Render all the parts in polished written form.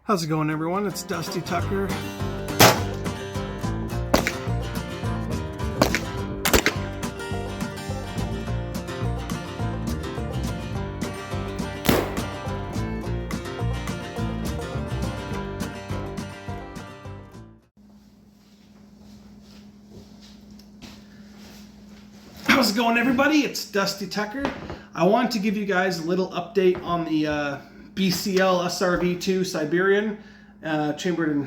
How's it going, everyone? It's Dusty Tucker. How's it going, everybody? It's Dusty Tucker. I wanted to give you guys a little update on the BCL SRV2 Siberian, chambered in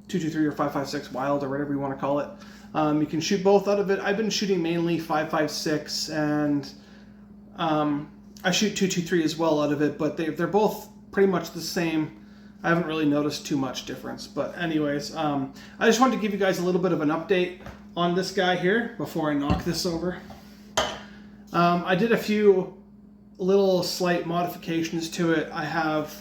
223 or 556 wild or whatever you want to call it. You can shoot both out of it. I've been shooting mainly 556 and I shoot 223 as well out of it, but they're both pretty much the same. I haven't really noticed too much difference, but anyways, I just wanted to give you guys a little bit of an update on this guy here before I knock this over. I did a few little slight modifications to it. I have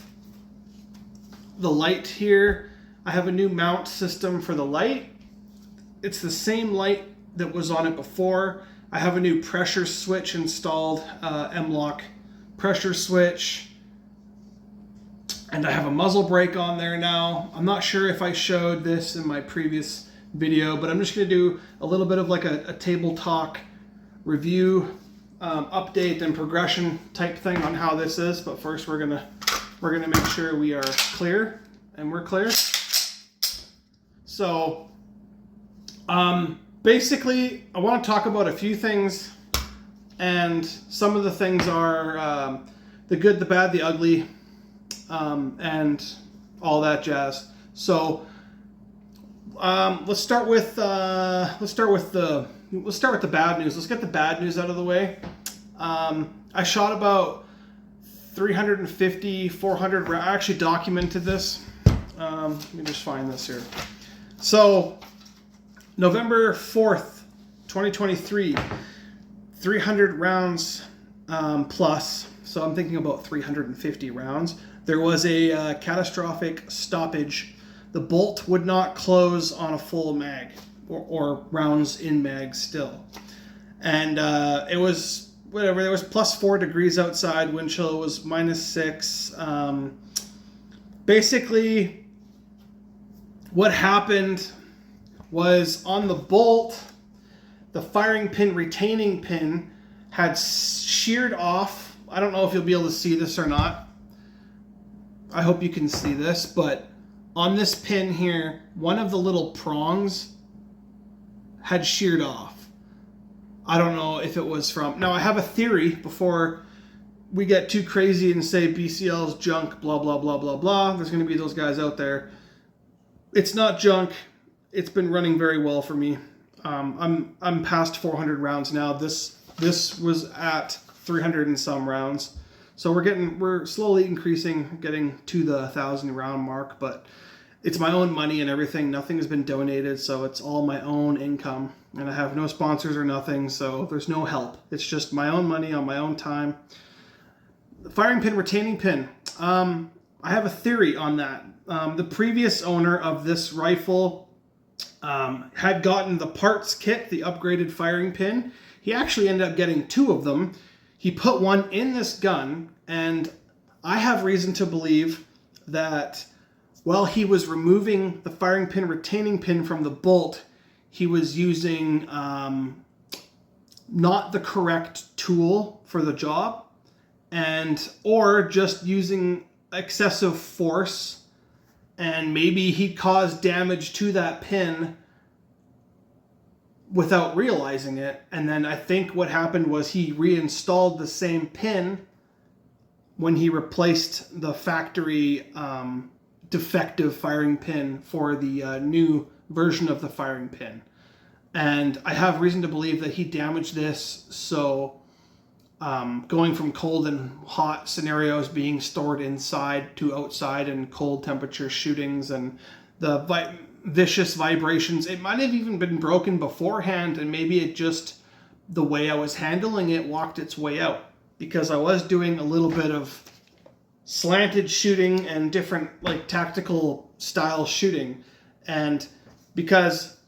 the light here. I have a new mount system for the light. It's the same light that was on it before. I have a new pressure switch installed, M-lock pressure switch. And I have a muzzle brake on there now. I'm not sure if I showed this in my previous video, but I'm just going to do a little bit of like a table talk review, update and progression type thing on how this is. But first we're gonna make sure we are clear, and we're clear. So basically I want to talk about a few things, and some of the things are the good, the bad, the ugly, and all that jazz. So let's start with the bad news. Let's get the bad news out of the way. I shot about 350, 400 rounds. I actually documented this. Let me just find this here. So November 4th, 2023, 300 rounds plus. So I'm thinking about 350 rounds. There was a catastrophic stoppage. The bolt would not close on a full mag, or rounds in mag still. And it was, whatever, there was plus 4 degrees outside, wind chill was -6. Basically, what happened was on the bolt, the firing pin retaining pin had sheared off. I don't know if you'll be able to see this or not. I hope you can see this, but on this pin here, one of the little prongs had sheared off. I don't know if it was from... Now, I have a theory before we get too crazy and say BCL's junk, blah, blah, blah, blah, blah. There's going to be those guys out there. It's not junk. It's been running very well for me. I'm past 400 rounds now. This was at 300 and some rounds. So we're slowly increasing, getting to the 1,000 round mark, but it's my own money and everything. Nothing has been donated, so it's all my own income. And I have no sponsors or nothing, so there's no help. It's just my own money on my own time. The firing pin, retaining pin. I have a theory on that. The previous owner of this rifle had gotten the parts kit, the upgraded firing pin. He actually ended up getting 2 of them. He put one in this gun, and I have reason to believe that while he was removing the firing pin retaining pin from the bolt, he was using not the correct tool for the job, or just using excessive force, and maybe he caused damage to that pin without realizing it. And then I think what happened was he reinstalled the same pin when he replaced the factory defective firing pin for the new version of the firing pin. And I have reason to believe that he damaged this, so going from cold and hot scenarios, being stored inside to outside and cold temperature shootings, and the vicious vibrations, it might have even been broken beforehand, and maybe it just, the way I was handling it, walked its way out, because I was doing a little bit of slanted shooting and different like tactical style shooting. And because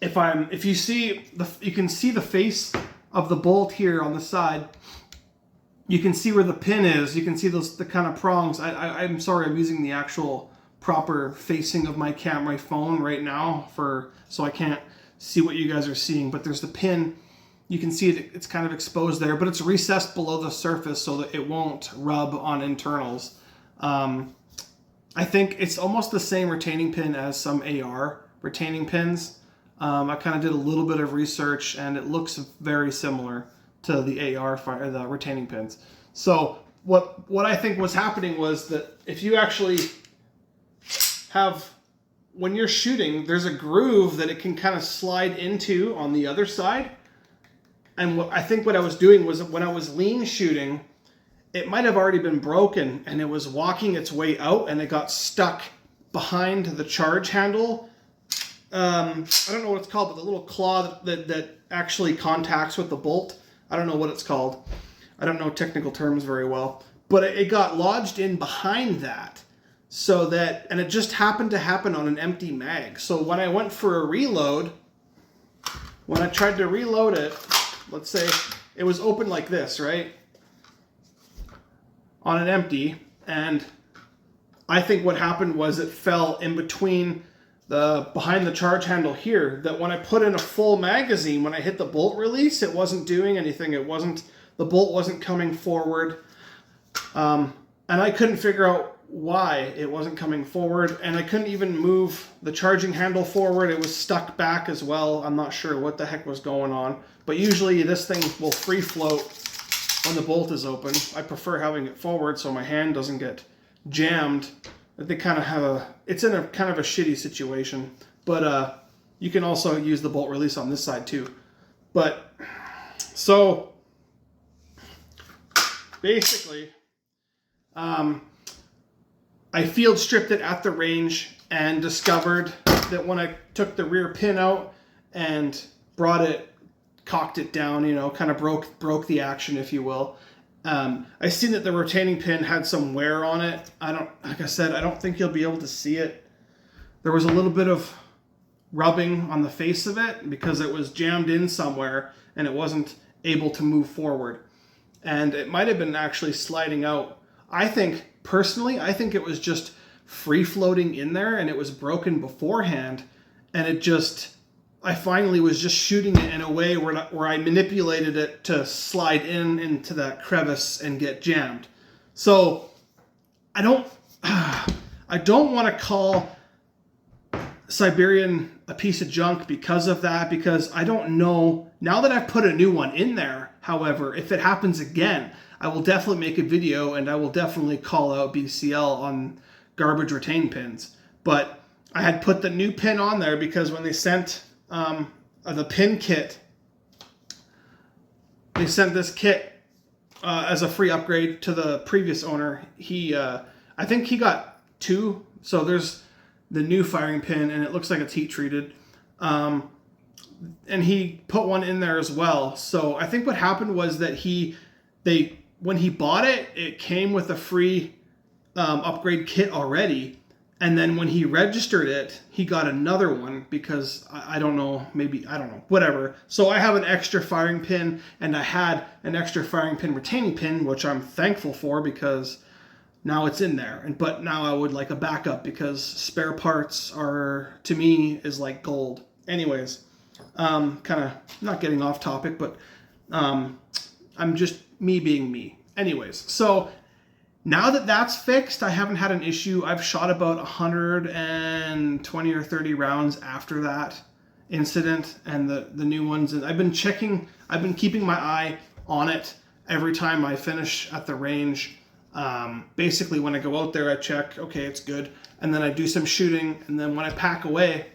if you see you can see the face of the bolt here on the side, you can see where the pin is, you can see the kind of prongs. I'm sorry, I'm using the actual proper facing of my phone right now so I can't see what you guys are seeing, but there's the pin. You can see it's kind of exposed there, but it's recessed below the surface so that it won't rub on internals. I think it's almost the same retaining pin as some AR retaining pins. I kind of did a little bit of research, and it looks very similar to the the retaining pins. So what I think was happening was that if you actually have, when you're shooting, there's a groove that it can kind of slide into on the other side. And I think what I was doing was, when I was lean shooting, it might have already been broken and it was walking its way out and it got stuck behind the charge handle. I don't know what it's called, but the little claw that actually contacts with the bolt. I don't know what it's called. I don't know technical terms very well. But it got lodged in behind that. So that, and it just happened to happen on an empty mag. So when I went for a reload, when I tried to reload it, let's say it was open like this, right? On an empty, and I think what happened was it fell in between behind the charge handle here, that when I put in a full magazine, when I hit the bolt release, it wasn't doing anything. The bolt wasn't coming forward. And I couldn't figure out why it wasn't coming forward, and I couldn't even move the charging handle forward. It was stuck back as well. I'm not sure what the heck was going on, but usually this thing will free float when the bolt is open. I prefer having it forward so my hand doesn't get jammed. They kind of have it's in a kind of a shitty situation, but you can also use the bolt release on this side too. But so basically, I field stripped it at the range and discovered that when I took the rear pin out and cocked it down, kind of broke the action, if you will. I seen that the retaining pin had some wear on it. Like I said, I don't think you'll be able to see it. There was a little bit of rubbing on the face of it because it was jammed in somewhere and it wasn't able to move forward. And it might have been actually sliding out. Personally, I think it was just free floating in there and it was broken beforehand, and I finally was just shooting it in a way where I manipulated it to slide into that crevice and get jammed. So I don't want to call Siberian a piece of junk because of that, because I don't know, now that I've put a new one in there, however, if it happens again, I will definitely make a video and I will definitely call out BCL on garbage retain pins. But I had put the new pin on there because when they sent the pin kit, they sent this kit as a free upgrade to the previous owner. I think he got two. So there's the new firing pin and it looks like it's heat treated. And he put one in there as well. So I think what happened was that when he bought it, it came with a free upgrade kit already. And then when he registered it, he got another one because I don't know, whatever. So I have an extra firing pin and I had an extra firing pin retaining pin, which I'm thankful for because now it's in there. But now I would like a backup because spare parts to me, is like gold. Anyways, kind of not getting off topic, but I'm just me being me. Anyways, so now that that's fixed, I haven't had an issue. I've shot about 120 or 30 rounds after that incident and the new ones. And I've been keeping my eye on it every time I finish at the range. Basically, when I go out there, I check, okay, it's good. And then I do some shooting. And then when I pack away,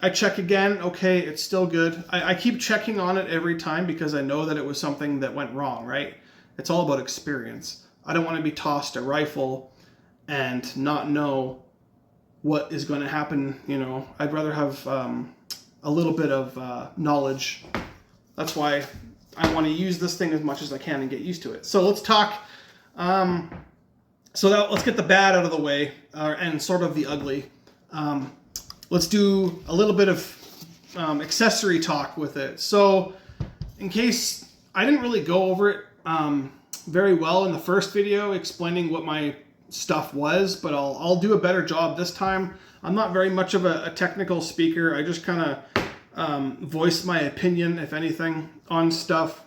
I check again, okay, it's still good. I keep checking on it every time because I know that it was something that went wrong, right? It's all about experience. I don't want to be tossed a rifle and not know what is going to happen. I'd rather have a little bit of knowledge. That's why I want to use this thing as much as I can and get used to it. So let's talk. Let's get the bad out of the way and sort of the ugly. Let's do a little bit of accessory talk with it. So in case I didn't really go over it very well in the first video explaining what my stuff was, but I'll do a better job this time. I'm not very much of a technical speaker. I just kind of voice my opinion, if anything, on stuff.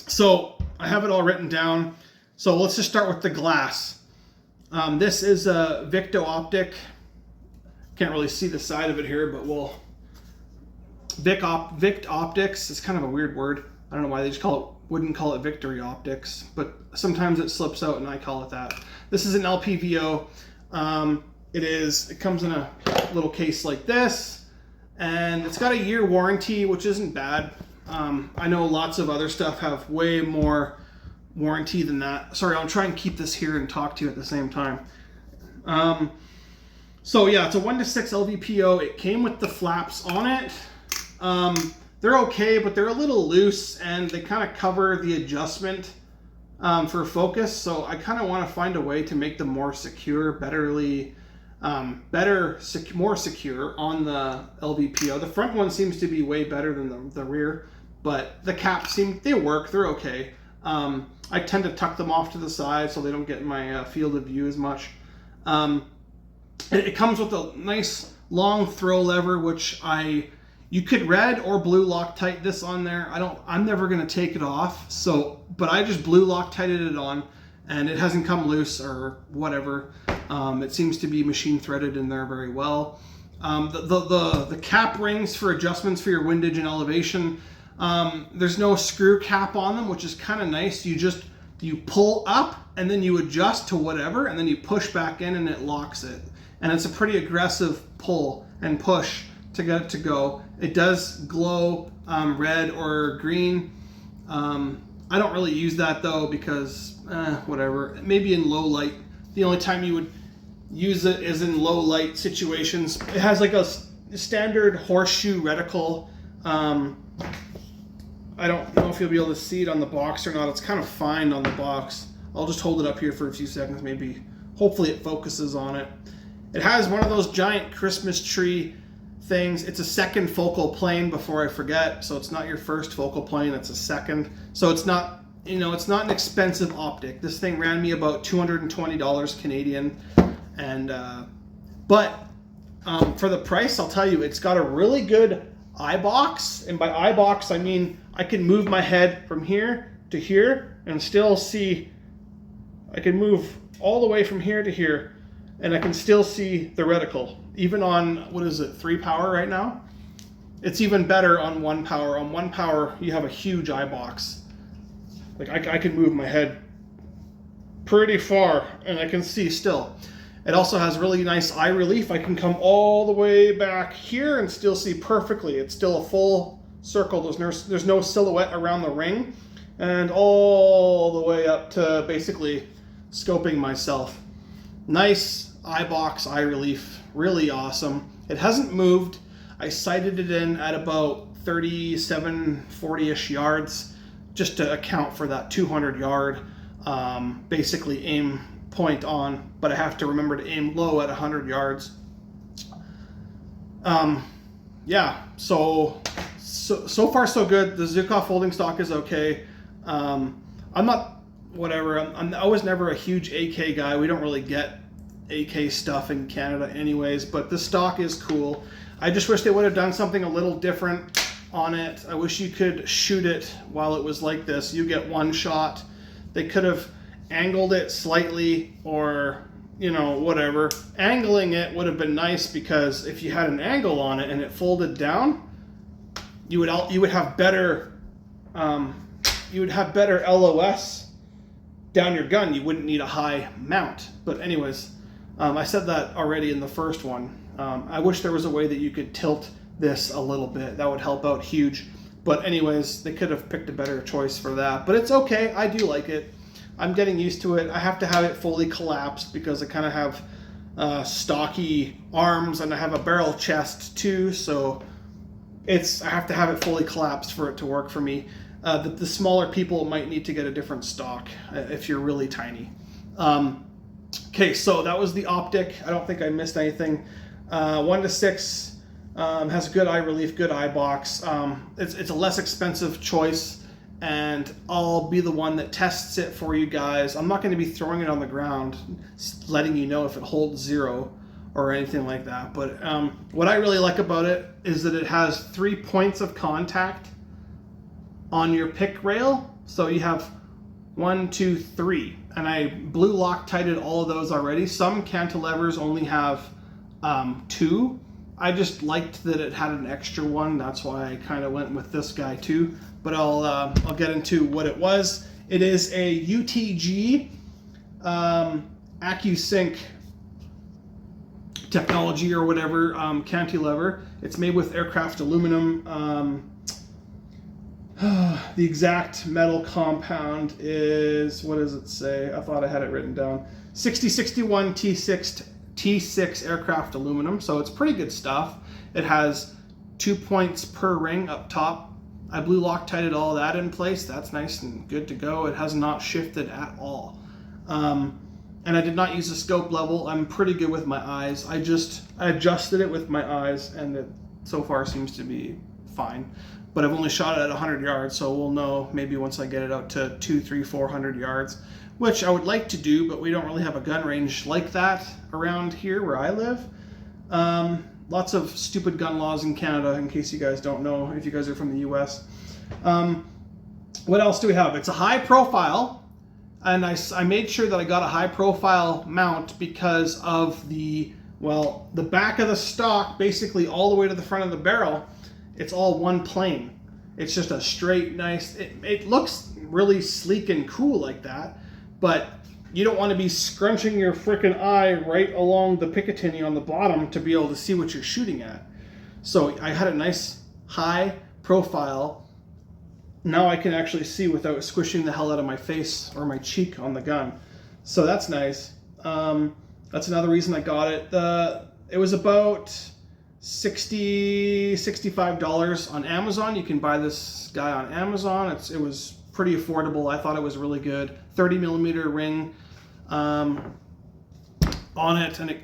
So I have it all written down. So let's just start with the glass. This is a Victo optic. Can't really see the side of it here, but we'll Vic Optics. It's kind of a weird word. I don't know why they just wouldn't call it Victory Optics, but sometimes it slips out and I call it that. This is an LPVO. It comes in a little case like this, and it's got a year warranty, which isn't bad. I know lots of other stuff have way more warranty than that. Sorry, I'll try and keep this here and talk to you at the same time. So yeah, it's a 1:6 LVPO. It came with the flaps on it. They're okay, but they're a little loose, and they kind of cover the adjustment for focus. So I kind of want to find a way to make them more secure, more secure on the LVPO. The front one seems to be way better than the rear, but the caps they work. They're okay. I tend to tuck them off to the side so they don't get in my field of view as much. It comes with a nice long throw lever, which you could red or blue Loctite this on there. I'm never gonna take it off. But I just blue Loctited it on, and it hasn't come loose or whatever. It seems to be machine threaded in there very well. The cap rings for adjustments for your windage and elevation. There's no screw cap on them, which is kind of nice. You pull up and then you adjust to whatever, and then you push back in and it locks it. And it's a pretty aggressive pull and push to get it to go. It does glow red or green. I don't really use that though because whatever. Maybe in low light. The only time you would use it is in low light situations. It has like a standard horseshoe reticle. I don't know if you'll be able to see it on the box or not. It's kind of fine on the box. I'll just hold it up here for a few seconds, maybe. Hopefully it focuses on it. It has one of those giant Christmas tree things. It's a second focal plane, before I forget. So it's not your first focal plane, it's a second. So it's not, it's not an expensive optic. This thing ran me about $220 Canadian. And, but for the price, I'll tell you, it's got a really good eye box. And by eye box, I mean, I can move my head from here to here and still see. I can move all the way from here to here, and I can still see the reticle. Even on, 3 power right now? It's even better on 1 power. On 1 power, you have a huge eye box. Like I can move my head pretty far, and I can see still. It also has really nice eye relief. I can come all the way back here and still see perfectly. It's still a full circle. There's no silhouette around the ring, and all the way up to basically scoping myself. Nice eye box, eye relief, really awesome. It hasn't moved. I sighted it in at about 37, 40-ish yards just to account for that 200 yard basically aim point on, but I have to remember to aim low at 100 yards. Yeah, so far so good. The Zukov folding stock is okay. I'm not, whatever, I was never a huge AK guy. We don't really get AK stuff in Canada anyways, but this stock is cool. I just wish they would have done something a little different on it. I wish you could shoot it while it was like this. You get one shot. They could have angled it slightly, or whatever. Angling it would have been nice, because if you had an angle on it and it folded down, you would have better LOS down your gun. You wouldn't need a high mount. But anyways, I said that already in the first one. I wish there was a way that you could tilt this a little bit. That would help out huge. But anyways, they could have picked a better choice for that. But it's okay. I do like it. I'm getting used to it. I have to have it fully collapsed because I kind of have stocky arms, and I have a barrel chest too. So I have to have it fully collapsed for it to work for me. The smaller people might need to get a different stock if you're really tiny. Okay, so that was the optic. I don't think I missed anything. 1:6 has good eye relief, good eye box. It's a less expensive choice. and I'll be the one that tests it for you guys. I'm not going to be throwing it on the ground, letting you know if it holds 0 or anything like that. But what I really like about it is that it has 3 points of contact on your pick rail. So you have 1, 2, 3, and I blue Loctited all of those already. Some cantilevers only have 2. I just liked that it had an extra one. That's why I kind of went with this guy too. But I'll get into what it was. It is a UTG AccuSync technology or whatever cantilever. It's made with aircraft aluminum. The exact metal compound is, what does it say? I thought I had it written down. 6061 T6 aircraft aluminum, so it's pretty good stuff. It has 2 points per ring up top. I blue Loctited all that in place. That's nice and good to go. It has not shifted at all. And I did not use a scope level. I'm pretty good with my eyes. I adjusted it with my eyes, and it so far seems to be fine. But I've only shot it at 100 yards, so we'll know maybe once I get it out to 200, 300, 400 yards, which I would like to do, but we don't really have a gun range like that around here where I live. Lots of stupid gun laws in Canada, in case you guys don't know, if you guys are from the US. What else do we have? It's a high profile, and I made sure that I got a high profile mount because of the back of the stock, basically all the way to the front of the barrel. It's all one plane. It's just a straight, nice, it looks really sleek and cool like that, but you don't want to be scrunching your frickin' eye right along the Picatinny on the bottom to be able to see what you're shooting at. So I had a nice high profile. Now I can actually see without squishing the hell out of my face or my cheek on the gun. So that's nice. That's another reason I got it. It was about $65 on Amazon. You can buy this guy on Amazon. It was pretty affordable. I thought it was really good. 30 millimeter ring on it, and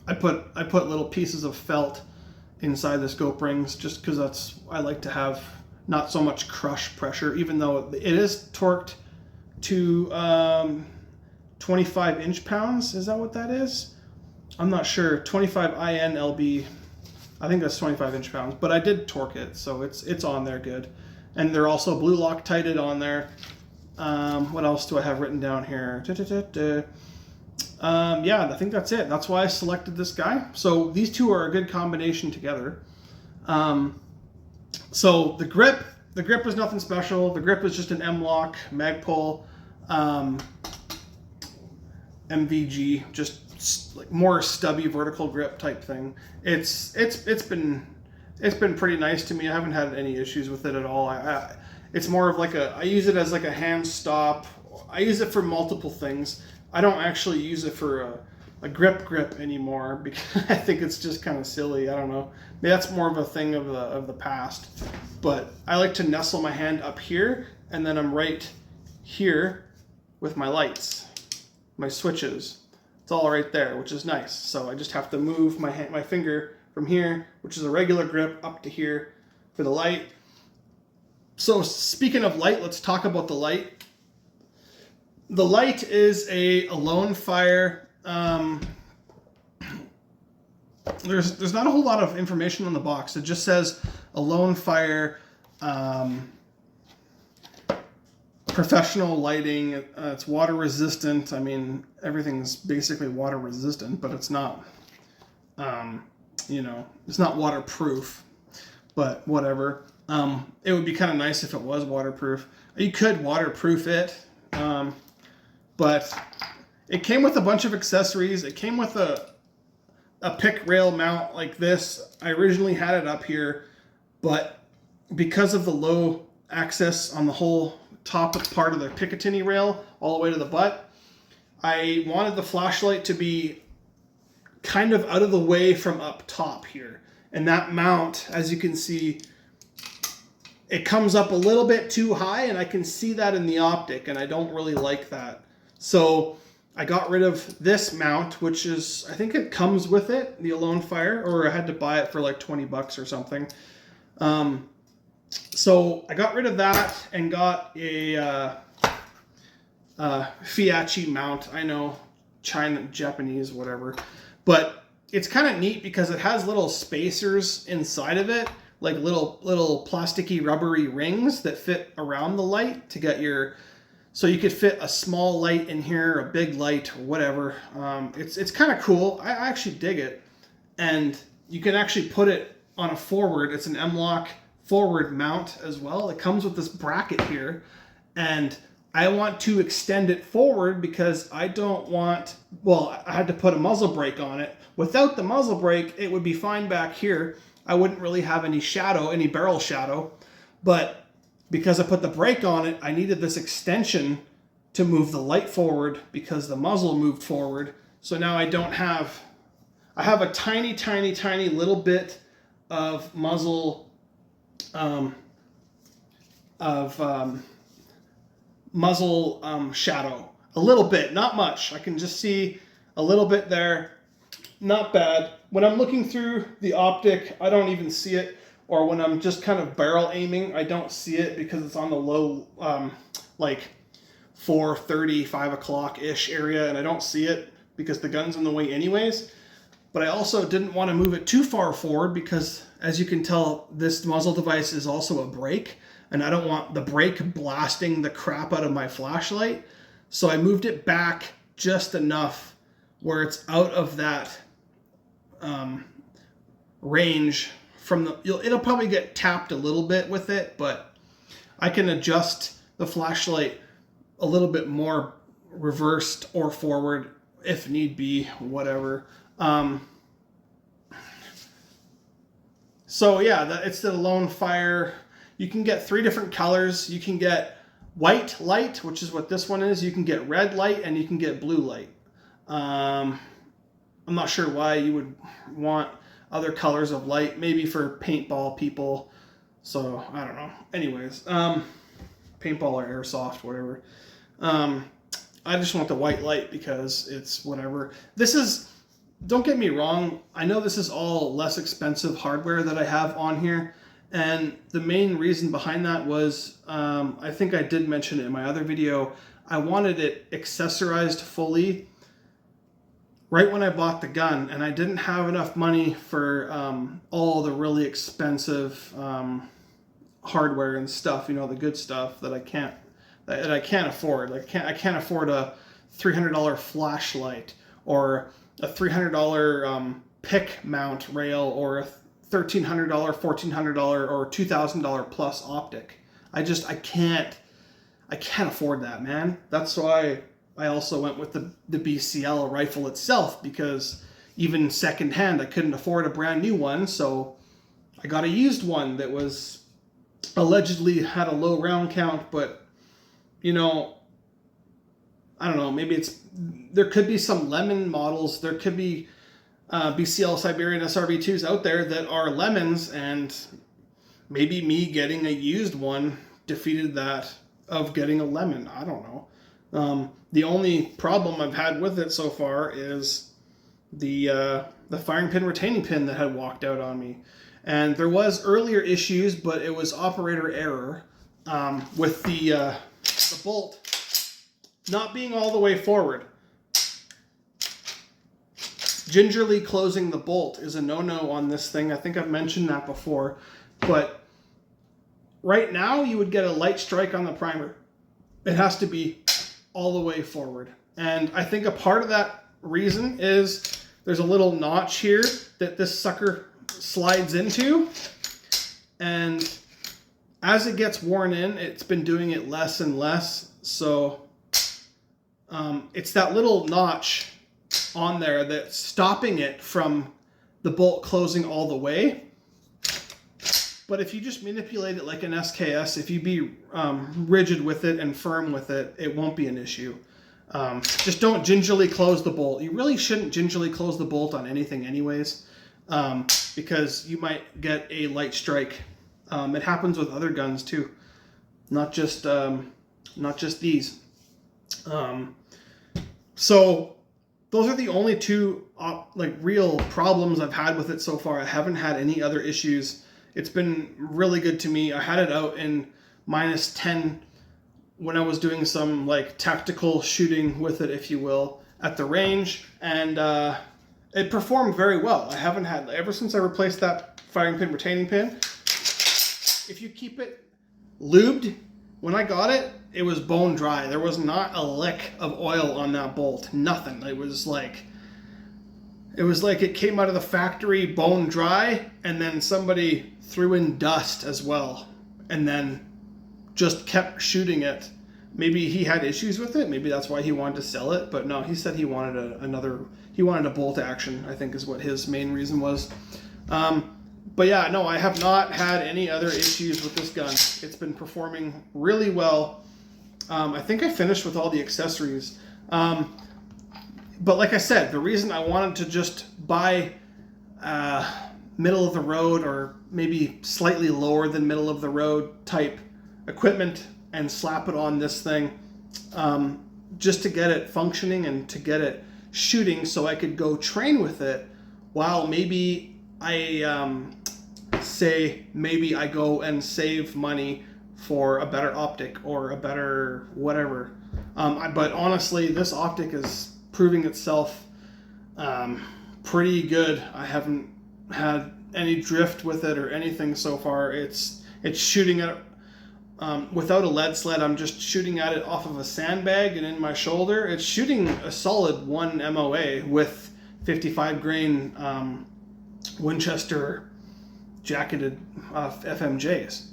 I put little pieces of felt inside the scope rings just because I like to have not so much crush pressure, even though it is torqued to 25 inch-pounds. Is that what that is? I'm not sure. 25 INLB. I think that's 25 inch-pounds, but I did torque it, so it's on there good. And they're also blue Loctited on there. What else do I have written down here? Yeah, I think that's it. That's why I selected this guy. So these two are a good combination together. So the grip is nothing special. The grip is just an M-LOK Magpul MVG, just like more stubby vertical grip type thing. It's been pretty nice to me. I haven't had any issues with it at all. It's more of like I use it as like a hand stop. I use it for multiple things. I don't actually use it for a grip anymore because I think it's just kind of silly. I don't know. Maybe that's more of a thing of the past. But I like to nestle my hand up here, and then I'm right here with my lights, my switches. It's all right there, which is nice. So I just have to move my finger from here, which is a regular grip, up to here for the light. So speaking of light, let's talk about the light. The light is a lone fire. There's not a whole lot of information on the box. It just says a lone fire professional lighting. It's water resistant. I mean, everything's basically water resistant, but it's not, it's not waterproof, but whatever. It would be kind of nice if it was waterproof. You could waterproof it, but it came with a bunch of accessories. It came with a pick rail mount like this. I originally had it up here, but because of the low access on the whole top part of the Picatinny rail all the way to the butt, I wanted the flashlight to be kind of out of the way from up top here. And that mount, as you can see, it comes up a little bit too high, and I can see that in the optic, and I don't really like that. So I got rid of this mount, which is, I think it comes with it, the Alone Fire, or I had to buy it for like 20 bucks or something. So I got rid of that and got a Fiachi mount. I know, China, Japanese, whatever. But it's kind of neat because it has little spacers inside of it, like little plasticky rubbery rings that fit around the light to get your... So you could fit a small light in here, a big light, or whatever. It's kind of cool. I actually dig it. And you can actually put it on a forward. It's an M-LOK forward mount as well. It comes with this bracket here. And I want to extend it forward because I don't want... Well, I had to put a muzzle brake on it. Without the muzzle brake, it would be fine back here. I wouldn't really have any shadow, any barrel shadow. But because I put the brake on it, I needed this extension to move the light forward because the muzzle moved forward. So now I don't have... I have a tiny, tiny, tiny little bit of muzzle... muzzle shadow. A little bit, not much. I can just see a little bit there. Not bad. When I'm looking through the optic, I don't even see it. Or when I'm just kind of barrel aiming, I don't see it because it's on the low, like 4:30, 5 o'clock-ish area, and I don't see it because the gun's in the way anyways. But I also didn't want to move it too far forward because, as you can tell, this muzzle device is also a brake, and I don't want the brake blasting the crap out of my flashlight. So I moved it back just enough where it's out of that range from the... It'll probably get tapped a little bit with it, but I can adjust the flashlight a little bit more reversed or forward if need be, whatever. So yeah, it's the Lone Fire. You can get 3 different colors. You can get white light, which is what this one is. You can get red light, and you can get blue light. I'm not sure why you would want other colors of light. Maybe for paintball people. So, I don't know. Anyways, paintball or airsoft, whatever. I just want the white light because it's whatever. This is... Don't get me wrong, I know this is all less expensive hardware that I have on here, and the main reason behind that was, I think I did mention it in my other video, I wanted it accessorized fully right when I bought the gun, and I didn't have enough money for all the really expensive hardware and stuff, you know, the good stuff that I can't afford. Like I can't afford a $300 flashlight or a $300 pick mount rail or a $1,300, $1,400, or $2,000 plus optic. I can't afford that, man. That's why I also went with the BCL rifle itself, because even secondhand, I couldn't afford a brand new one, so I got a used one that was allegedly had a low round count, but you know, I don't know, maybe there could be some lemon models, there could be BCL Siberian SRV2s out there that are lemons, and maybe me getting a used one defeated that of getting a lemon. I don't know. The only problem I've had with it so far is the firing pin retaining pin that had walked out on me. And there was earlier issues, but it was operator error with the bolt not being all the way forward. Gingerly closing the bolt is a no-no on this thing. I think I've mentioned that before. But right now, you would get a light strike on the primer. It has to be all the way forward. And I think a part of that reason is there's a little notch here that this sucker slides into. And as it gets worn in, it's been doing it less and less. So it's that little notch on there that's stopping it from the bolt closing all the way. But if you just manipulate it like an SKS, if you be rigid with it and firm with it, it won't be an issue. Just don't gingerly close the bolt. You really shouldn't gingerly close the bolt on anything anyways, because you might get a light strike. It happens with other guns too, not just these. So those are the only two like real problems I've had with it so far. I haven't had any other issues. It's been really good to me. I had it out in -10 when I was doing some like tactical shooting with it, if you will, at the range, and it performed very well. I haven't had, ever since I replaced that firing pin retaining pin, if you keep it lubed, when I got it, it was bone dry. There was not a lick of oil on that bolt. Nothing. It was like it came out of the factory bone dry, and then somebody threw in dust as well, and then just kept shooting it. Maybe he had issues with it. Maybe that's why he wanted to sell it. But no, he said he wanted a bolt action, I think is what his main reason was. But yeah, no, I have not had any other issues with this gun. It's been performing really well. I think I finished with all the accessories. But like I said, the reason I wanted to just buy middle of the road, or maybe slightly lower than middle of the road type equipment, and slap it on this thing, just to get it functioning and to get it shooting, so I could go train with it while maybe I maybe I go and save money for a better optic or a better whatever. But honestly, this optic is proving itself pretty good. I haven't had any drift with it or anything so far. It's shooting at without a lead sled. I'm just shooting at it off of a sandbag and in my shoulder. It's shooting a solid 1 MOA with 55 grain Winchester jacketed FMJs.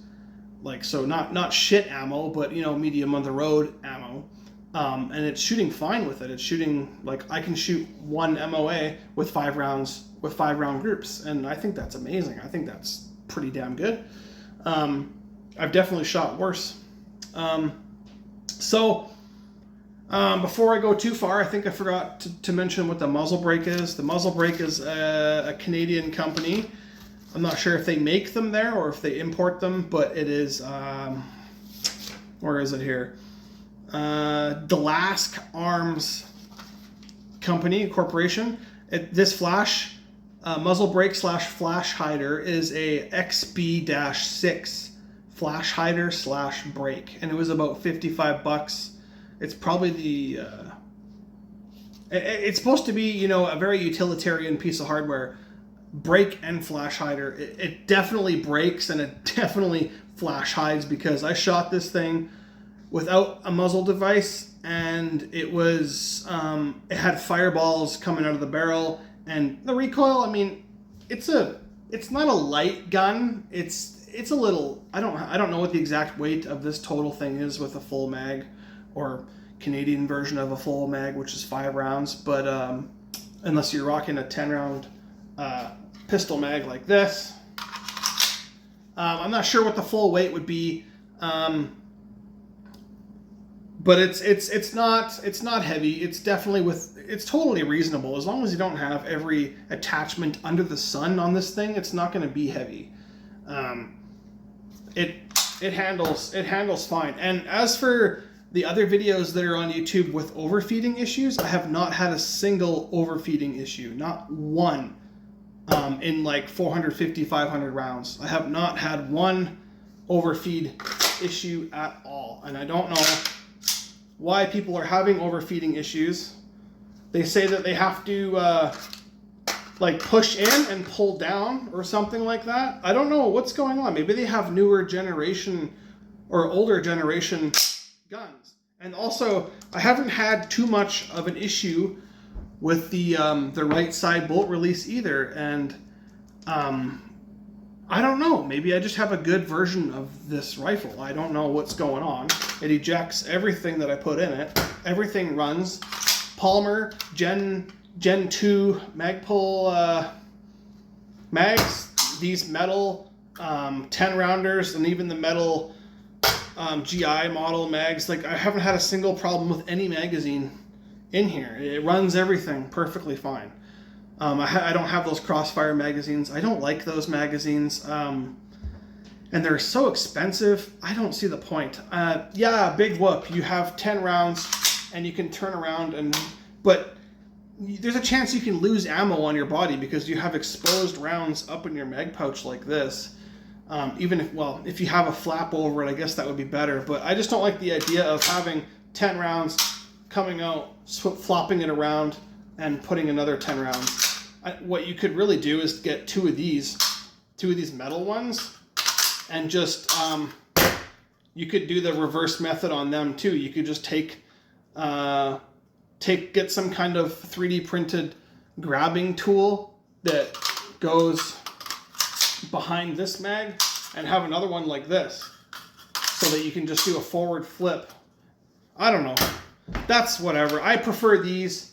Like, so not shit ammo, but medium on the road ammo. And it's shooting fine with it. It's shooting, like, I can shoot 1 MOA with 5 rounds, with 5-round groups, and I think that's amazing. I think that's pretty damn good. I've definitely shot worse. Before I go too far, I think I forgot to mention what the muzzle brake is. The muzzle brake is a Canadian company. I'm not sure if they make them there or if they import them, but it is, where is it here? Delask Arms Company, Corporation. This flash, muzzle brake / flash hider is a XB-6 flash hider / brake, and it was about $55. It's probably the, it's supposed to be, a very utilitarian piece of hardware. Brake and flash hider. It definitely breaks and it definitely flash hides, because I shot this thing without a muzzle device, and it was it had fireballs coming out of the barrel, and the recoil, I mean, it's not a light gun. It's a little, I don't know what the exact weight of this total thing is with a full mag, or Canadian version of a full mag, which is 5 rounds, but unless you're rocking a 10-round pistol mag like this. I'm not sure what the full weight would be, but it's not heavy. It's definitely it's totally reasonable as long as you don't have every attachment under the sun on this thing. It's not going to be heavy. It handles fine. And as for the other videos that are on YouTube with overfeeding issues, I have not had a single overfeeding issue, not one. In like 450, 500 rounds. I have not had one overfeed issue at all. And I don't know why people are having overfeeding issues. They say that they have to like push in and pull down or something like that. I don't know what's going on. Maybe they have newer generation or older generation guns. And also, I haven't had too much of an issue with the right side bolt release either, and I don't know, maybe I just have a good version of this rifle. I don't know what's going on. It ejects everything that I put in it. Everything runs. Palmer Gen 2 Magpul mags, these metal 10 rounders, and even the metal GI model mags. Like, I haven't had a single problem with any magazine in here. It runs everything perfectly fine. I don't have those Crossfire magazines. I don't like those magazines, and they're so expensive. I don't see the point. Yeah, big whoop. You have 10 rounds, and you can turn around, but there's a chance you can lose ammo on your body because you have exposed rounds up in your mag pouch like this. Even if you have a flap over it, I guess that would be better. But I just don't like the idea of having 10 rounds coming out, flopping it around, and putting another 10 rounds. What you could really do is get two of these metal ones, and just you could do the reverse method on them too. You could just get some kind of 3D printed grabbing tool that goes behind this mag, and have another one like this, so that you can just do a forward flip. I don't know. That's whatever. I prefer these.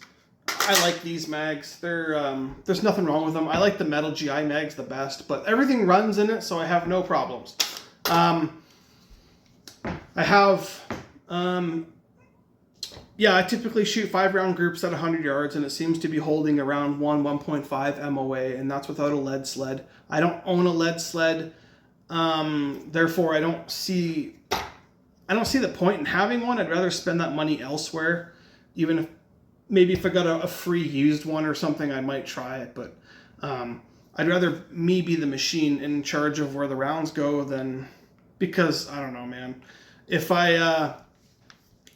I like these mags. There's nothing wrong with them. I like the metal GI mags the best, but everything runs in it, so I have no problems. I typically shoot 5-round groups at 100 yards, and it seems to be holding around 1.5 MOA, and that's without a lead sled. I don't own a lead sled, therefore I don't see the point in having one. I'd rather spend that money elsewhere. Even if I got a free used one or something, I might try it, but I'd rather me be the machine in charge of where the rounds go because I don't know, man. If I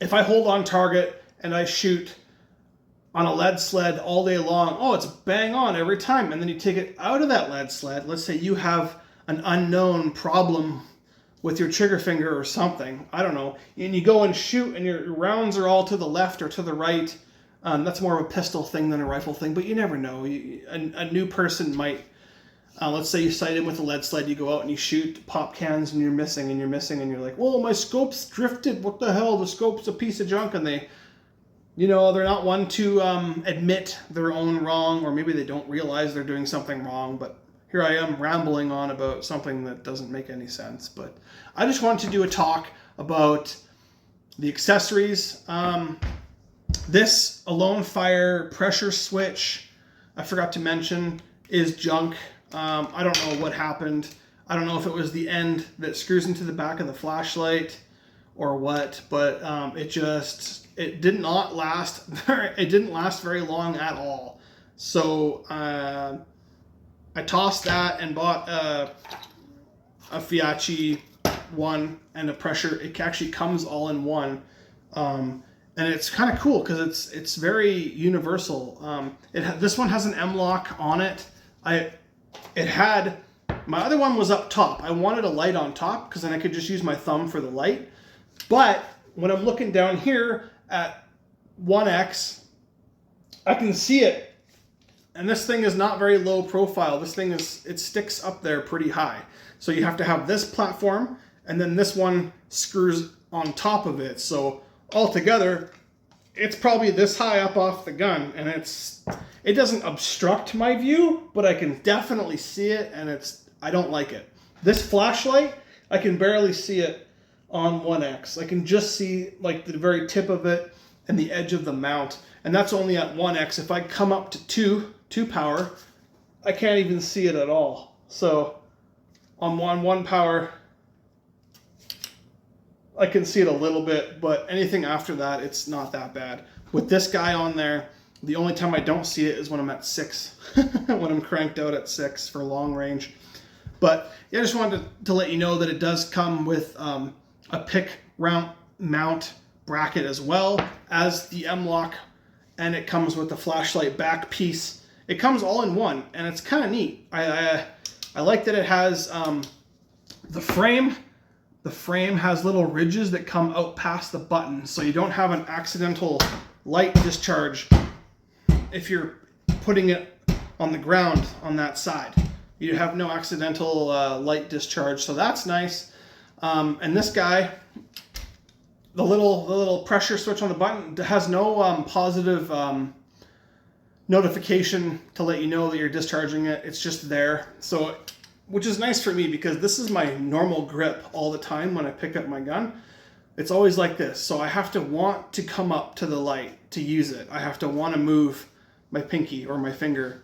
hold on target and I shoot on a lead sled all day long, it's bang on every time, and then you take it out of that lead sled. Let's say you have an unknown problem with your trigger finger or something, I don't know, and you go and shoot and your rounds are all to the left or to the right. That's more of a pistol thing than a rifle thing, but you never know. A new person might, let's say you sight in with a lead sled, you go out and you shoot pop cans and you're missing, and you're like, whoa, my scope's drifted, what the hell, the scope's a piece of junk, and they're not one to admit their own wrong, or maybe they don't realize they're doing something wrong, but here I am rambling on about something that doesn't make any sense. But I just wanted to do a talk about the accessories. This Alone Fire pressure switch, I forgot to mention, is junk. I don't know what happened. I don't know if it was the end that screws into the back of the flashlight or what, but it did not last. It didn't last very long at all. So I tossed that and bought a Fiachi one and a pressure. It actually comes all in one. And it's kind of cool because it's very universal. This one has an M-lock on it. My other one was up top. I wanted a light on top because then I could just use my thumb for the light. But when I'm looking down here at 1X, I can see it. And this thing is not very low profile. This thing it sticks up there pretty high. So you have to have this platform, and then this one screws on top of it. So altogether, it's probably this high up off the gun, and it doesn't obstruct my view, but I can definitely see it, and I don't like it. This flashlight, I can barely see it on 1X. I can just see like the very tip of it and the edge of the mount, and that's only at 1X. If I come up to 2 power, I can't even see it at all. So on 1 power, I can see it a little bit, but anything after that, it's not that bad. With this guy on there, the only time I don't see it is when I'm at 6, when I'm cranked out at 6 for long range. But yeah, I just wanted to let you know that it does come with a pick mount bracket as well as the M-lock, and it comes with the flashlight back piece. It comes all in one, and it's kind of neat. I like that it has the frame. The frame has little ridges that come out past the button, so you don't have an accidental light discharge if you're putting it on the ground on that side. You have no accidental light discharge, so that's nice. And this guy, the little pressure switch on the button has no positive notification to let you know that you're discharging it. It's just there. So, which is nice for me because this is my normal grip all the time when I pick up my gun. It's always like this. So I have to want to come up to the light to use it. I have to want to move my pinky or my finger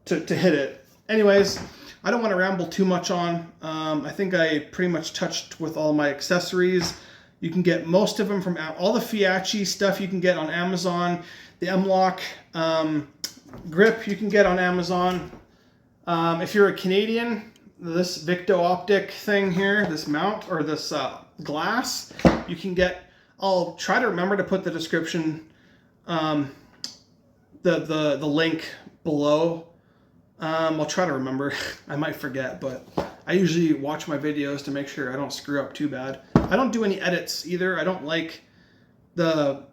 to hit it. Anyways, I don't want to ramble too much on. I think I pretty much touched with all my accessories. You can get most of them from all the Fiachi stuff you can get on Amazon. The M-lock grip you can get on Amazon. If you're a Canadian, this Victo optic thing here, this mount or this glass, you can get. I'll try to remember to put the description, the link below. I'll try to remember. I might forget, but I usually watch my videos to make sure I don't screw up too bad. I don't do any edits either. I don't like the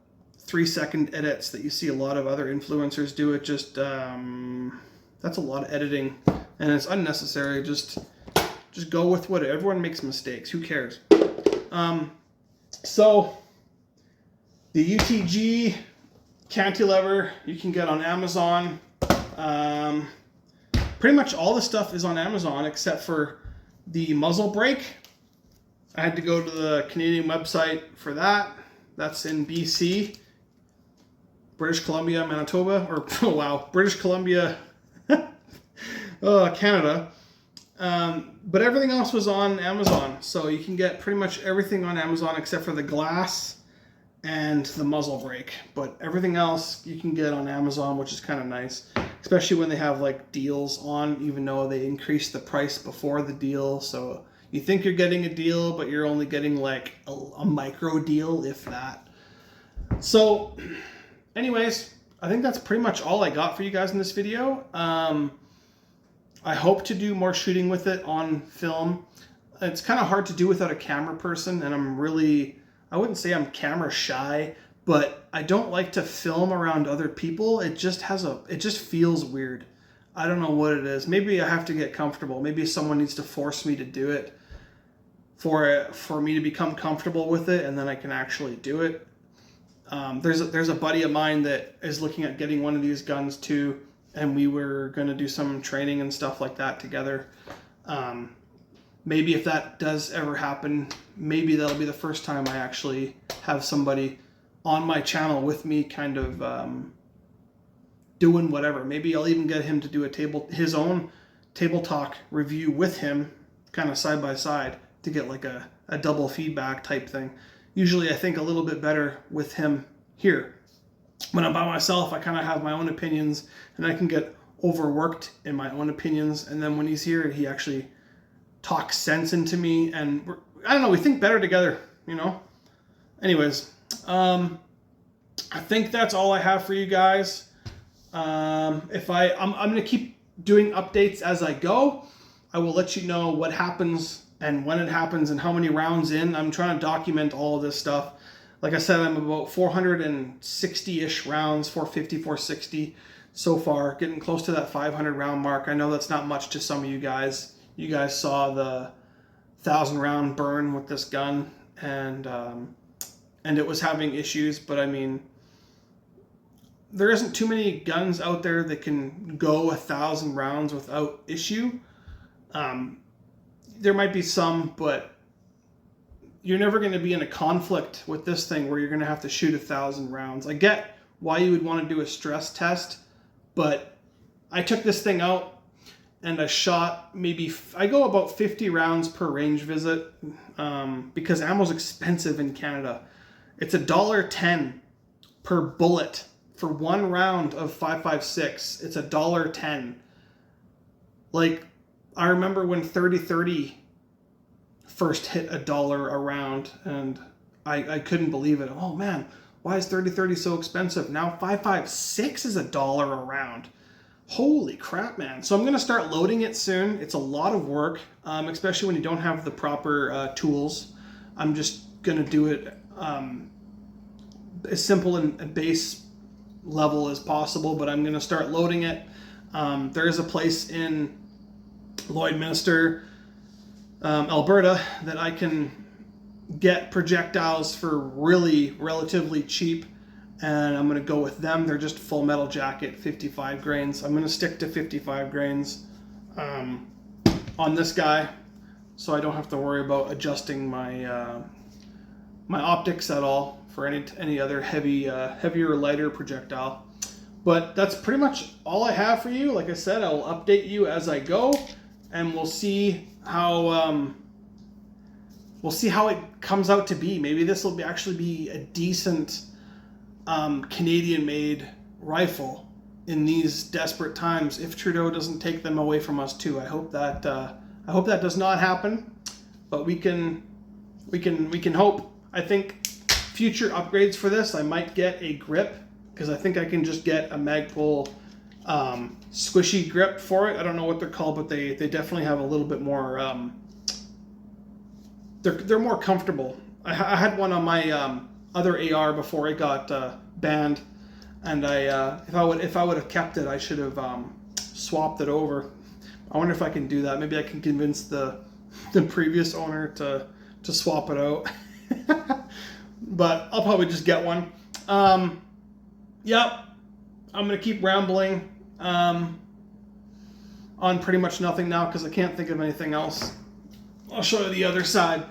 3-second edits that you see a lot of other influencers do. It just that's a lot of editing and it's unnecessary. Just go with what everyone makes mistakes. Who cares? So the UTG cantilever you can get on Amazon. Pretty much all the stuff is on Amazon except for the muzzle brake. I had to go to the Canadian website for that. That's in BC, British Columbia, Manitoba, or oh wow, British Columbia, Canada. But everything else was on Amazon. So you can get pretty much everything on Amazon except for the glass and the muzzle brake. But everything else you can get on Amazon, which is kind of nice. Especially when they have like deals on, even though they increase the price before the deal. So you think you're getting a deal, but you're only getting like a micro deal, if that. So anyways, I think that's pretty much all I got for you guys in this video. I hope to do more shooting with it on film. It's kind of hard to do without a camera person, and I wouldn't say I'm camera shy, but I don't like to film around other people. It just feels weird. I don't know what it is. Maybe I have to get comfortable. Maybe someone needs to force me to do it for me to become comfortable with it, and then I can actually do it. There's a buddy of mine that is looking at getting one of these guns too, and we were going to do some training and stuff like that together. Maybe if that does ever happen, maybe that'll be the first time I actually have somebody on my channel with me kind of doing whatever. Maybe I'll even get him to do his own table talk review with him, kind of side by side, to get like a double feedback type thing. Usually I think a little bit better with him here. When I'm by myself, I kind of have my own opinions and I can get overworked in my own opinions. And then when he's here, he actually talks sense into me, and I don't know, we think better together, you know? Anyways, I think that's all I have for you guys. I'm going to keep doing updates as I go. I will let you know what happens and when it happens and how many rounds in. I'm trying to document all of this stuff. Like I said, I'm about 460-ish rounds, 450, 460 so far, getting close to that 500 round mark. I know that's not much to some of you guys. You guys saw the 1,000 round burn with this gun, and it was having issues, but I mean, there isn't too many guns out there that can go 1,000 rounds without issue. There might be some, but you're never going to be in a conflict with this thing where you're going to have to shoot 1,000 rounds. I get why you would want to do a stress test, but I took this thing out and I shot I go about 50 rounds per range visit, because ammo's expensive in Canada. It's $1.10 per bullet for one round of 5.56. It's $1.10. Like, I remember when 30-30 first hit $1 a round, and I couldn't believe it. Oh man, why is 30-30 so expensive? Now 5.56 is $1 a round. Holy crap, man. So I'm going to start loading it soon. It's a lot of work, especially when you don't have the proper tools. I'm just going to do it as simple and base level as possible, but I'm going to start loading it. There is a place in Lloydminster, Alberta, that I can get projectiles for really relatively cheap, and I'm going to go with them. They're just full metal jacket, 55 grains. I'm going to stick to 55 grains on this guy, so I don't have to worry about adjusting my my optics at all for any other heavier or lighter projectile. But that's pretty much all I have for you. Like I said, I will update you as I go, and we'll see how it comes out to be. Maybe this will actually be a decent Canadian-made rifle in these desperate times if Trudeau doesn't take them away from us too. I hope I hope that does not happen, but we can hope. I think future upgrades for this, I might get a grip, because I think I can just get a Magpul squishy grip for it. I don't know what they're called, but they definitely have a little bit more. They're more comfortable. I had one on my other AR before it got banned, and if I would have kept it, I should have swapped it over. I wonder if I can do that. Maybe I can convince the previous owner to swap it out. But I'll probably just get one. Yep, I'm gonna keep rambling on pretty much nothing now because I can't think of anything else. I'll show you the other side.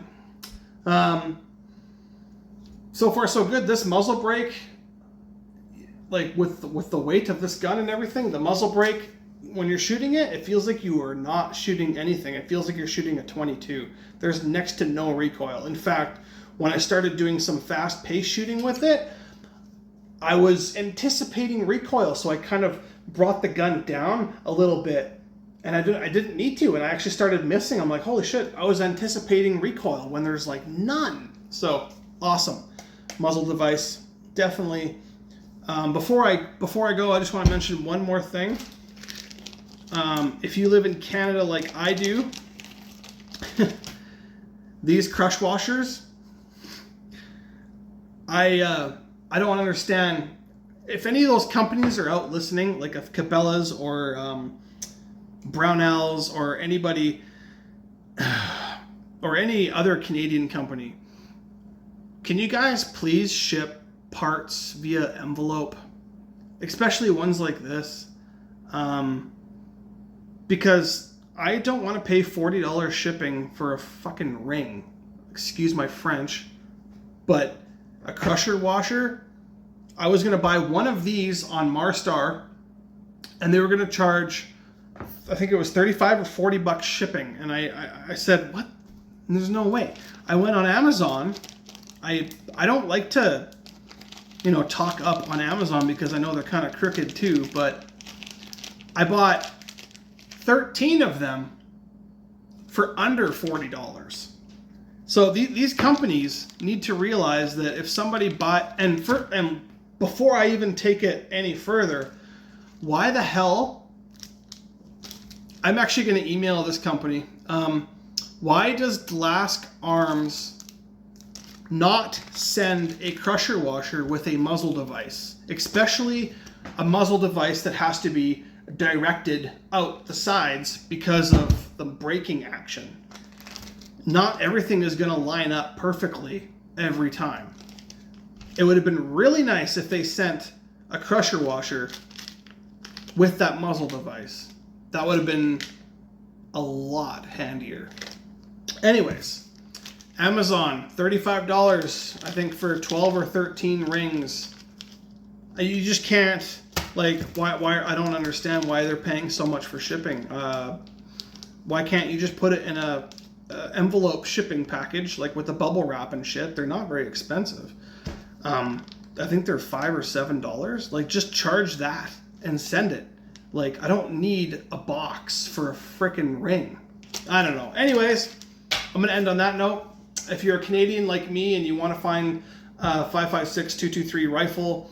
So far so good. This muzzle brake, like with the weight of this gun and everything, the muzzle brake, when you're shooting it, it feels like you are not shooting anything. It feels like you're shooting a 22. There's next to no recoil. In fact, when I started doing some fast-paced shooting with it, I was anticipating recoil, so I kind of brought the gun down a little bit, and I didn't need to, and I actually started missing. I'm like, holy shit, I was anticipating recoil when there's like none. So awesome muzzle device, definitely. Before I go, I just want to mention one more thing. If you live in Canada like I do, these crush washers, I don't understand. If any of those companies are out listening, like if Cabela's or Brownells or anybody or any other Canadian company, can you guys please ship parts via envelope, especially ones like this? Because I don't want to pay $40 shipping for a fucking ring. Excuse my French, but a crusher washer, I was going to buy one of these on Marstar, and they were going to charge, I think it was 35 or 40 bucks shipping. And I said, what? There's no way. I went on Amazon. I don't like to, talk up on Amazon because I know they're kind of crooked too, but I bought 13 of them for under $40. So these companies need to realize that if somebody bought, and before I even take it any further, why the hell, I'm actually going to email this company. Why does Glask Arms not send a crusher washer with a muzzle device, especially a muzzle device that has to be directed out the sides because of the braking action? Not everything is going to line up perfectly every time. It would have been really nice if they sent a crusher washer with that muzzle device. That would have been a lot handier. Anyways, Amazon, $35, I think, for 12 or 13 rings. You just can't, like, why I don't understand why they're paying so much for shipping. Why can't you just put it in a envelope shipping package, like with the bubble wrap and shit? They're not very expensive. I think they're $5 or $7. Like, just charge that and send it. Like, I don't need a box for a frickin' ring. I don't know. Anyways, I'm gonna end on that note. If you're a Canadian like me and you want to find a 5.56 223 rifle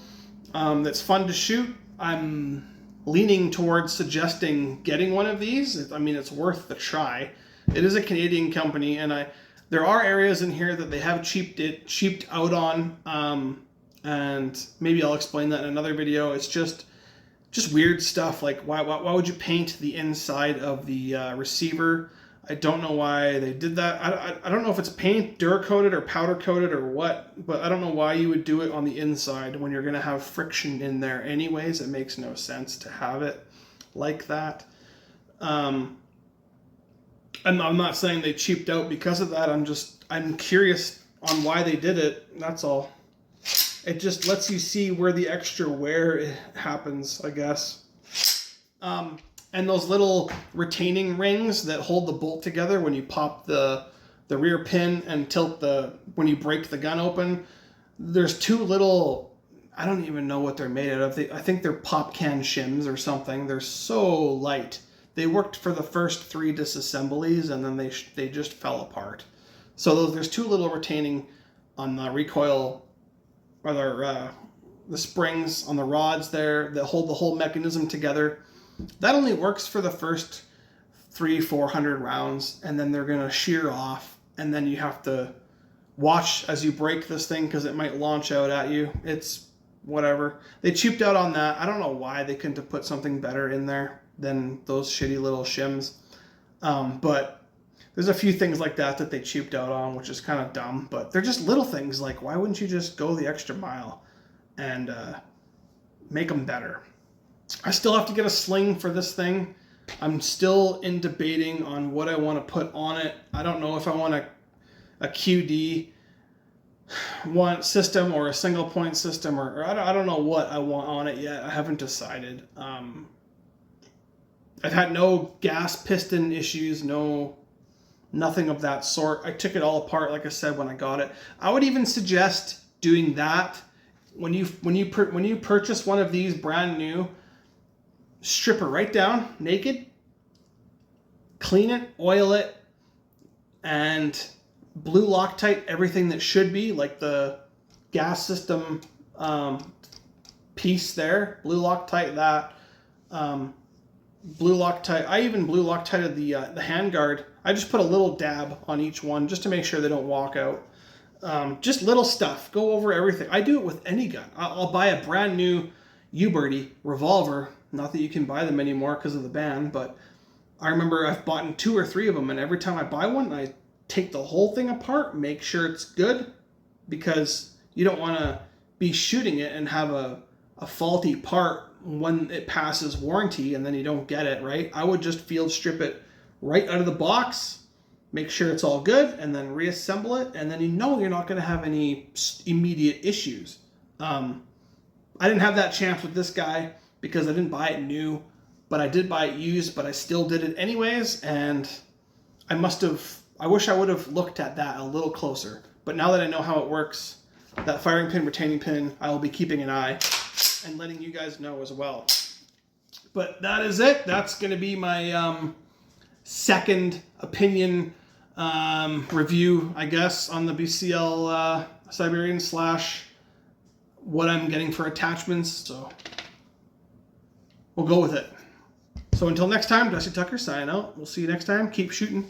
that's fun to shoot, I'm leaning towards suggesting getting one of these. I mean, it's worth the try. It is a Canadian company, and there are areas in here that they have cheaped out on, and maybe I'll explain that in another video. It's just weird stuff. Like, why would you paint the inside of the receiver? I don't know why they did that. I don't know if it's paint, Duracoated, or powder coated, or what, but I don't know why you would do it on the inside when you're going to have friction in there anyways. It makes no sense to have it like that. I'm not saying they cheaped out because of that. I'm curious on why they did it. That's all. It just lets you see where the extra wear happens, I guess. And those little retaining rings that hold the bolt together when you pop the rear pin and tilt when you break the gun open. There's two little, I don't even know what they're made out of. I think they're pop can shims or something. They're so light. They worked for the first 3 disassemblies, and then they just fell apart. So there's 2 little retaining on the recoil, or the springs on the rods there that hold the whole mechanism together. That only works for the first 300-400 rounds, and then they're going to shear off, and then you have to watch as you break this thing because it might launch out at you. It's whatever. They cheaped out on that. I don't know why they couldn't have put something better in there than those shitty little shims. But there's a few things like that they cheaped out on, which is kind of dumb. But they're just little things. Like, why wouldn't you just go the extra mile and make them better? I still have to get a sling for this thing. I'm still in debating on what I want to put on it. I don't know if I want a QD system or a single point system, or I don't know what I want on it yet. I haven't decided. I've had no gas piston issues, nothing of that sort. I took it all apart, like I said, when I got it. I would even suggest doing that when you purchase one of these brand new. Strip it right down, naked, clean it, oil it, and blue Loctite everything that should be, like the gas system piece there. Blue Loctite that. Blue Loctite. I even blue Loctited the handguard. I just put a little dab on each one just to make sure they don't walk out. Just little stuff. Go over everything. I do it with any gun. I'll buy a brand new U-Birdie revolver. Not that you can buy them anymore because of the ban, but I remember I've bought 2 or 3 of them, and every time I buy one, I take the whole thing apart, make sure it's good, because you don't want to be shooting it and have a faulty part when it passes warranty and then you don't get it, right? I would just field strip it right out of the box, make sure it's all good, and then reassemble it, and then you know you're not going to have any immediate issues. I didn't have that chance with this guy because I didn't buy it new, but I did buy it used, but I still did it anyways, and I wish I would have looked at that a little closer. But now that I know how it works, that firing pin, retaining pin, I will be keeping an eye and letting you guys know as well. But that is it. That's going to be my second opinion review, I guess, on the BCL Siberian / what I'm getting for attachments. So we'll go with it. So until next time, Dusty Tucker signing out. We'll see you next time. Keep shooting.